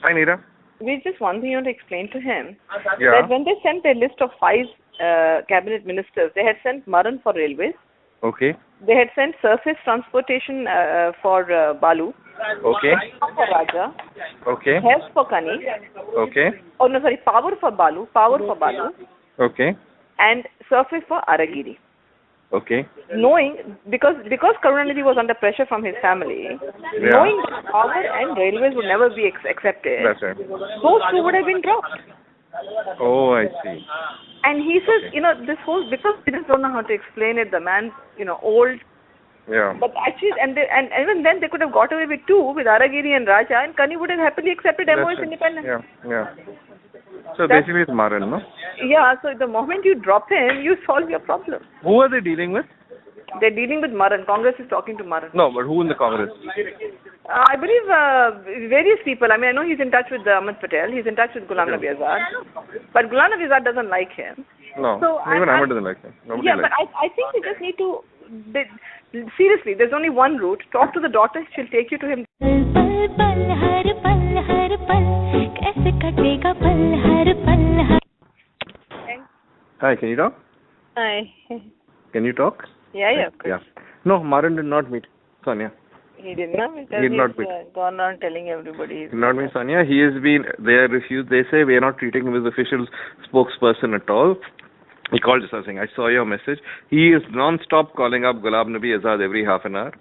Hi, Nira. There's just one thing you want to explain to him. Yeah. That when they sent their list of 5 cabinet ministers, they had sent Maran for railways. Okay. They had sent surface transportation for Balu. Okay. For Raja. Okay. Health for Kani. Okay. Oh no, sorry, power for Balu. Okay. And surface for Aragiri. Okay. Knowing, because Karunanidhi was under pressure from his family, knowing that power and railways would never be accepted, That's right. those 2 would have been dropped. Oh, I see. And he says, this whole, because he just don't know how to explain it, the man's, old. Yeah. But actually, and even then they could have got away with 2, with Aragiri and Raja, and Kani would have happily accepted MOS independence. Yeah. So basically it's Maran, no? Yeah, so the moment you drop him, you solve your problem. Who are they dealing with? They're dealing with Maran. Congress is talking to Maran. No, but who in the Congress? I believe various people. I mean, I know he's in touch with Ahmed Patel. He's in touch with Ghulam Nabi Azad. But Ghulam Nabi Azad doesn't like him. No, so even Ahmed doesn't like him. Nobody likes but I think they just need to... seriously, there's only one route. Talk to the daughter. She'll take you to him. Hi, can you talk? Hi. Can you talk? Yeah, of course. Yeah. No, Maran did not meet Sonia. He did not meet. He did not meet. Gone on telling everybody. He did not meet Sonia. He has been, they are refused. They say we are not treating him as official spokesperson at all. He called us saying, I saw your message. He is non-stop calling up Ghulam Nabi Azad every half an hour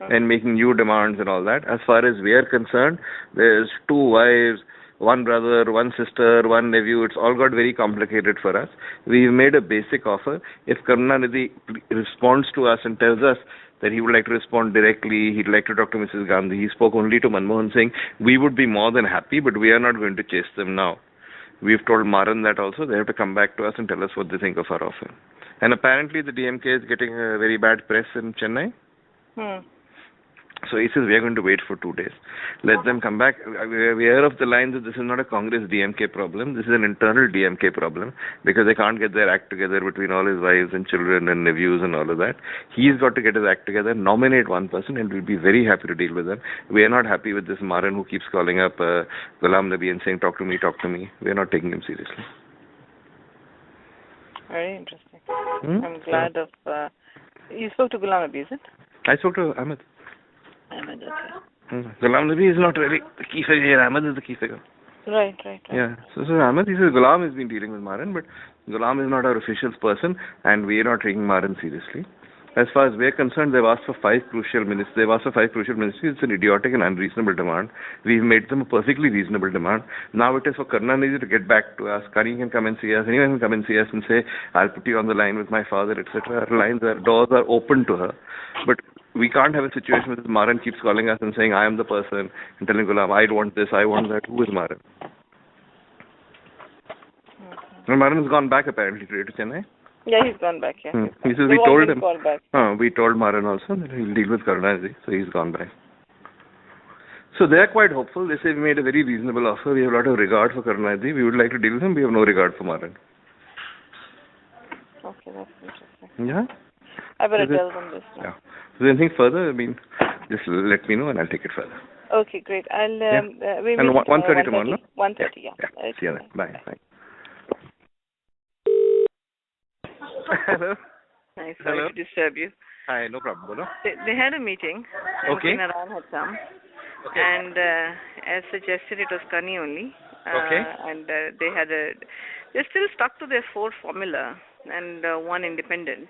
and making new demands and all that. As far as we are concerned, there's 2 wives, 1 brother, 1 sister, 1 nephew. It's all got very complicated for us. We've made a basic offer. If Karunanidhi responds to us and tells us that he would like to respond directly, he'd like to talk to Mrs. Gandhi, he spoke only to Manmohan Singh, we would be more than happy, but we are not going to chase them now. We've told Maran that also. They have to come back to us and tell us what they think of our offer. And apparently the DMK is getting a very bad press in Chennai. So he says we are going to wait for 2 days. Let them come back. We are of the line that this is not a Congress DMK problem. This is an internal DMK problem because they can't get their act together between all his wives and children and nephews and all of that. He's got to get his act together, nominate 1 person, and we'll be very happy to deal with them. We are not happy with this Maran who keeps calling up Ghulam Nabi and saying, talk to me. We are not taking him seriously. Very interesting. I'm glad of... you spoke to Ghulam Nabi, is it? I spoke to Ahmed. Ahmed, okay. Ghulam Nabi is not really the key figure here. Ahmed is the key figure. Right. Yeah. So Ahmed, he says Ghulam has been dealing with Maran, but Ghulam is not our official person, and we are not taking Maran seriously. As far as we are concerned, they've asked for 5 crucial ministries. It's an idiotic and unreasonable demand. We've made them a perfectly reasonable demand. Now it is for Karunanidhi to get back to us. Kani can come and see us. Anyone can come and see us and say, I'll put you on the line with my father, etc. Doors are open to her. But we can't have a situation where Maran keeps calling us and saying, I am the person, and telling Ghulam, I want this, I want that. Who is Maran? And Maran has gone back apparently today to Chennai. Yeah, he's gone back, yeah. He says we told him. We told Maran also that he'll deal with Karunanidhi, so he's gone back. So they are quite hopeful. They say we made a very reasonable offer. We have a lot of regard for Karunanidhi. We would like to deal with him. We have no regard for Maran. Okay, that's interesting. Yeah? I better tell them this now. Yeah. So anything further, just let me know and I'll take it further. Okay, great. I'll... and 1:30 tomorrow, no? 1:30, yeah. Okay. See you then. Bye. Hello. Nice. Sorry to disturb you. Hi, no problem. Bolo. They had a meeting. Okay. Naran had come. Okay. And as suggested, it was Kani only. Okay. And they're still stuck to their 4 formula and 1 independent.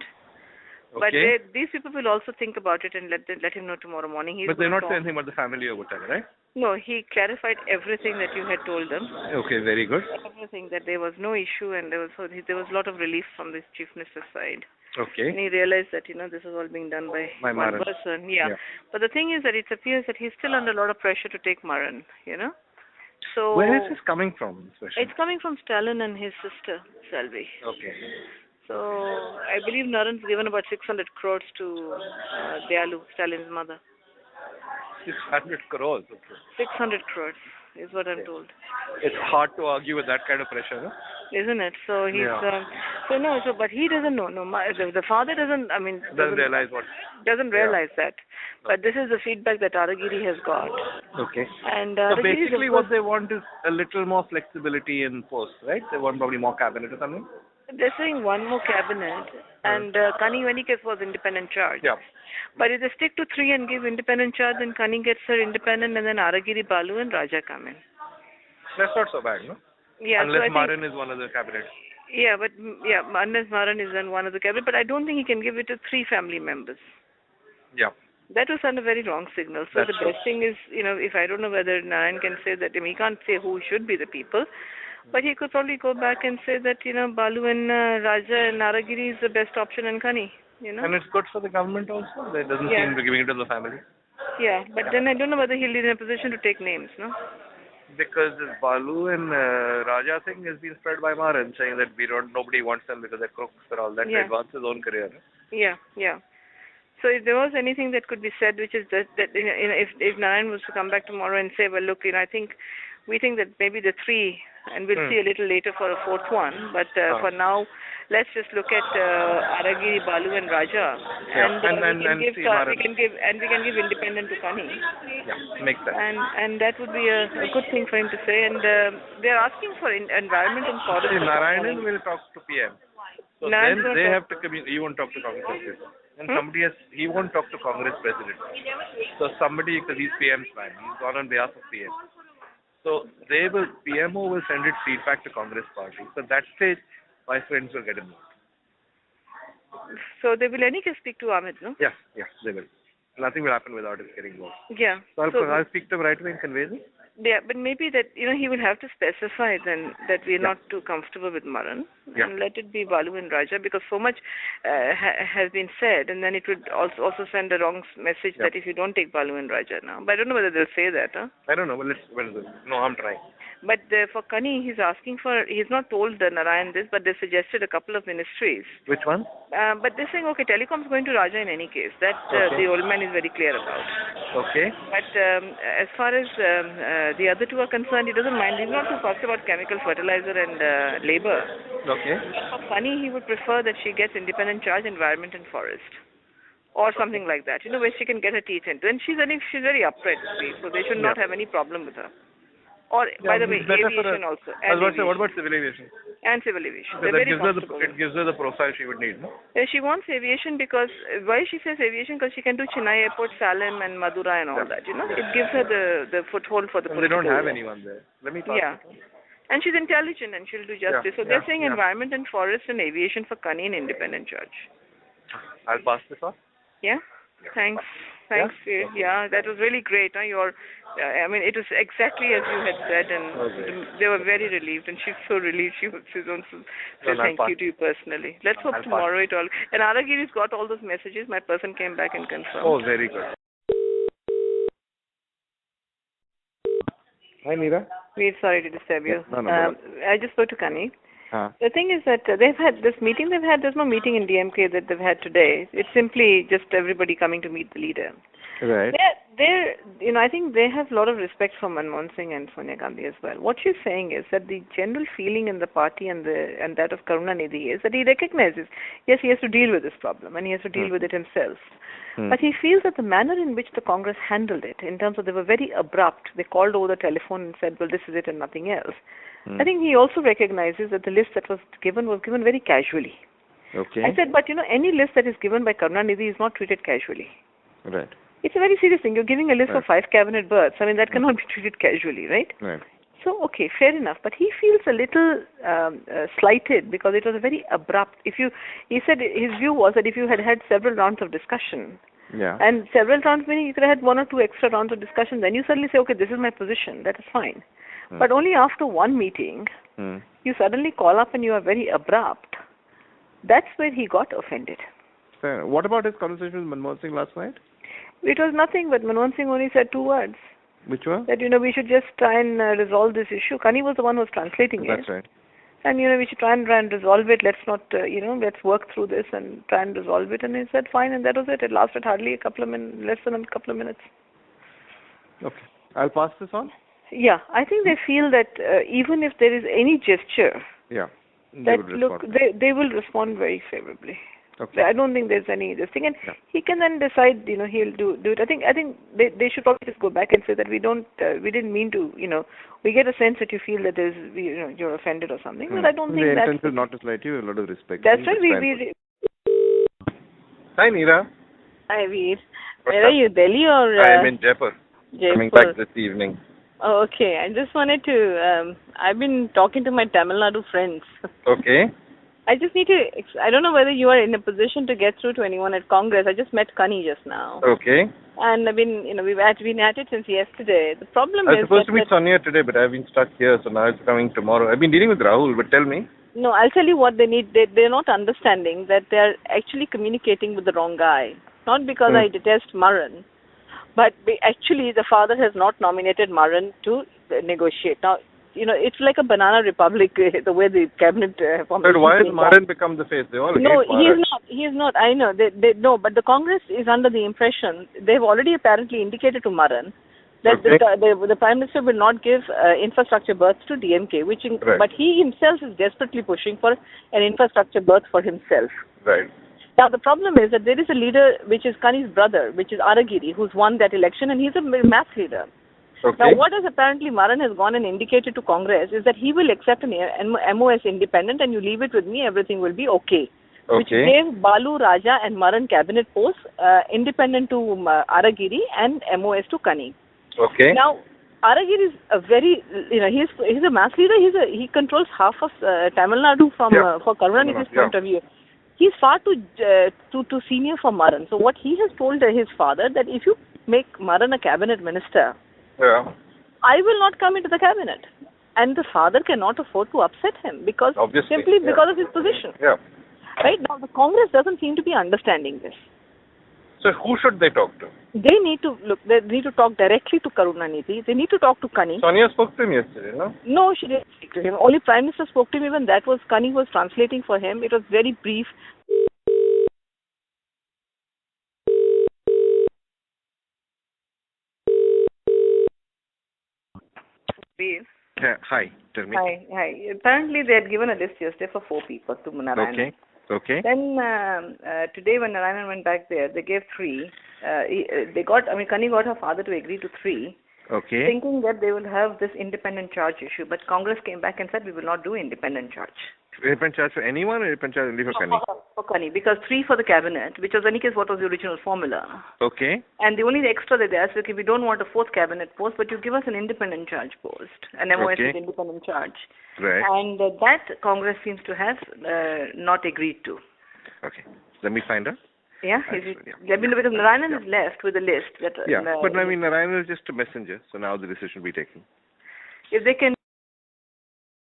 But these people will also think about it and let him know tomorrow morning. But they're not saying anything about the family or whatever, right? No, he clarified everything that you had told them. Okay, very good. Everything, that there was no issue and there was a lot of relief from the Chief Minister's side. Okay. And he realized that, this is all being done by one Maran. person. Yeah. But the thing is that it appears that he's still under a lot of pressure to take Maran, So where is this coming from, especially? It's coming from Stalin and his sister, Salvi. Okay. So I believe Naran's given about 600 crores to Dayalu, Stalin's mother. 600 crores? Okay. 600 crores is what I'm told. It's hard to argue with that kind of pressure, no? Isn't it? So he's So no, but he doesn't know. No, the father doesn't. I mean, Doesn't realize what. Doesn't realize that. But this is the feedback that Aragiri has got. Okay. And so basically, what they want is a little more flexibility in posts, right? They want probably more cabinet or something. They're saying one more cabinet, and Kani Venikes was independent charge. Yeah. But if they stick to 3 and give independent charge, then Kani gets her independent, and then Aragiri, Balu, and Raja come in. That's not so bad, no? Yeah. Unless Maran is one of the cabinet. Yeah, but unless Maran is in one of the cabinet, but I don't think he can give it to 3 family members. Yeah. That will send a very wrong signal. So the best thing is, if I don't know whether Narayan can say that, he can't say who should be the people, but he could probably go back and say that, Balu and Raja and Naragiri is the best option in Kani, And it's good for the government also. It doesn't seem to be giving it to the family. Yeah, but then I don't know whether he'll be in a position to take names, no? Because this Balu and Raja thing has been spread by Maran, saying that nobody wants them because they're crooks and all that to advance his own career. Yeah. So if there was anything that could be said, which is that if Narayan was to come back tomorrow and say, well, look, I think we think that maybe the 3, and we'll see a little later for a 4th one, but for now, let's just look at Aragiri, Balu, and Raja, and we can give independent to Kani. Yeah, makes sense. And that would be a good thing for him to say. And they're asking for environment and forest. Narayanan will talk to PM. So then they have to communicate. He won't talk to Congress president. And he won't talk to Congress president. So somebody, because he's PM's man, he's gone on behalf of PM. So PMO will send its feedback to Congress party. So that stage, my friends will get involved. So they will any case speak to Amit, no? Yeah, they will. Nothing will happen without it getting involved. Yeah. So I'll speak to him right away and convey this. Yeah, but maybe that, he will have to specify then that we're not too comfortable with Maran, and let it be Balu and Raja, because so much has been said, and then it would also send a wrong message that if you don't take Balu and Raja now. But I don't know whether they'll say that, huh? I don't know, but no, I'm trying. But for Kani, he's not told Narayan this, but they suggested a couple of ministries. Which one? But they're saying, okay, telecom's going to Raja in any case. That the old man is very clear about. Okay. But as far as the other 2 are concerned, he doesn't mind. He's not too fussed about chemical, fertilizer, and labor. Okay. For Kani, he would prefer that she gets independent charge, environment, and forest. Or something like that, where she can get her teeth into. And she's very upright, so they should not have any problem with her. Or, by the way, aviation also. What about civil aviation? And civil aviation. It gives her the profile she would need, no? She wants aviation because, why she says aviation? Because she can do Chennai Airport, Salem, and Madura and all that, It gives her the foothold for the political. They don't have anyone there. Let me talk. Yeah. And she's intelligent and she'll do justice. So they're saying environment and forest and aviation for Kani and independent judge. I'll pass this on. Yeah? Thanks. Vir. Yeah, that was really great. It was exactly as you had said, and they were very relieved, and she's so relieved. She wants to say thank you to you personally. Let's hope tomorrow it all. And Aragiri's got all those messages. My person came back and confirmed. Oh, very good. Hi, Nira. We're sorry to disturb you. No. I just spoke to Kani. The thing is that they've had this meeting. There's no meeting in DMK that they've had today. It's simply just everybody coming to meet the leader. Right. I think they have a lot of respect for Manmohan Singh and Sonia Gandhi as well. What she's saying is that the general feeling in the party and that of Karunanidhi is that he recognizes, yes, he has to deal with this problem and he has to deal with it himself. But he feels that the manner in which the Congress handled it, in terms of they were very abrupt, they called over the telephone and said, well, this is it and nothing else. I think he also recognizes that the list that was given very casually. Okay. I said, but any list that is given by Karunanidhi is not treated casually. Right. It's a very serious thing. You're giving a list of 5 cabinet berths. That cannot be treated casually, right? Right. So, okay, fair enough. But he feels a little slighted because it was a very abrupt. He said his view was that if you had several rounds of discussion, and several rounds meaning you could have had 1 or 2 extra rounds of discussion, then you suddenly say, okay, this is my position. That is fine. But only after one meeting, you suddenly call up and you are very abrupt. That's where he got offended. Fair. What about his conversation with Manmohan Singh last night? It was nothing, but Manmohan Singh only said 2 words. Which were? That, we should just try and resolve this issue. Kani was the one who was translating it. That's right. And, we should try and resolve it. Let's not, let's work through this and try and resolve it. And he said, fine, and that was it. It lasted hardly less than a couple of minutes. Okay. I'll pass this on. Yeah, I think they feel that even if there is any gesture They would look, respond. they will respond very favorably. Okay. I don't think there's any this thing, and Yeah. he can then decide. He'll do it. I think they should probably just go back and say that we didn't mean to. We get a sense that you feel that you're offended or something, but I don't think the that's intent is not to slight you. A lot of respect. that's right. Hi, Nira. Hi, Vir. What's Where up? are you, Delhi or? I am in Jaipur. Coming Jaipur. back this evening. Oh, okay. I just wanted to. I've been talking to my Tamil Nadu friends. Okay. I just need to. I don't know whether you are in a position to get through to anyone at Congress. I just met Kani just now, Okay. and I've been, we've been at it since yesterday. The problem I was is supposed that, to meet Sonia today, but I've been stuck here, so now it's coming tomorrow. I've been dealing with Rahul, but tell me. no, I'll tell you what they need. They're not understanding that they're actually communicating with the wrong guy. Not because I detest Maran, but actually the father has not nominated Maran to negotiate. Now, it's like a banana republic, the way the cabinet formation. But why has Maran become the face? They all No, hate Maran. he is not. I know. They no, but the Congress is under the impression, they've already apparently indicated to Maran that the Prime Minister will not give infrastructure berths to DMK, Right. but he himself is desperately pushing for an infrastructure berth for himself. Right. Now, the problem is that there is a leader, which is Kani's brother, which is Aragiri, who's won that election, and he's a mass leader. Okay. Now, what has apparently Maran has gone and indicated to Congress is that he will accept an MOS independent, and you leave it with me, everything will be okay. Which gave Balu, Raja and Maran cabinet posts, independent to Aragiri and MOS to Kani. Okay. Now, Aragiri is a very, he's a mass leader. He controls half of Tamil Nadu for Karunanidhi's point of view. He's far too senior for Maran. So what he has told his father that if you make Maran a cabinet minister, I will not come into the cabinet. And the father cannot afford to upset him because of his position. Yeah. Right now, the Congress doesn't seem to be understanding this. So who should they talk to? They need to talk directly to Karunanidhi. They need to talk to Kani. Sonia spoke to him yesterday, no? No, she didn't speak to him. Only Prime Minister spoke to him. Even that was Kani was translating for him. It was very brief. Hi, tell me. Hi. Apparently, they had given a list yesterday for 4 people to Narayanan. Okay. Then today, when Narayanan went back there, they gave 3. Kani got her father to agree to 3. Okay. Thinking that they will have this independent charge issue, but Congress came back and said we will not do independent charge. Independent charge for anyone or independent charge only for Kani? For Kani, because 3 for the cabinet, which was in any case what was the original formula. Okay. And the only extra that they asked, okay, we don't want a 4th cabinet post, but you give us an independent charge post, an MOS with independent charge. Right. And that Congress seems to have not agreed to. Okay. Let me find out. Yeah, let me know because Narayanan is left with a list. But Narayanan is just a messenger, so now the decision will be taken. If they can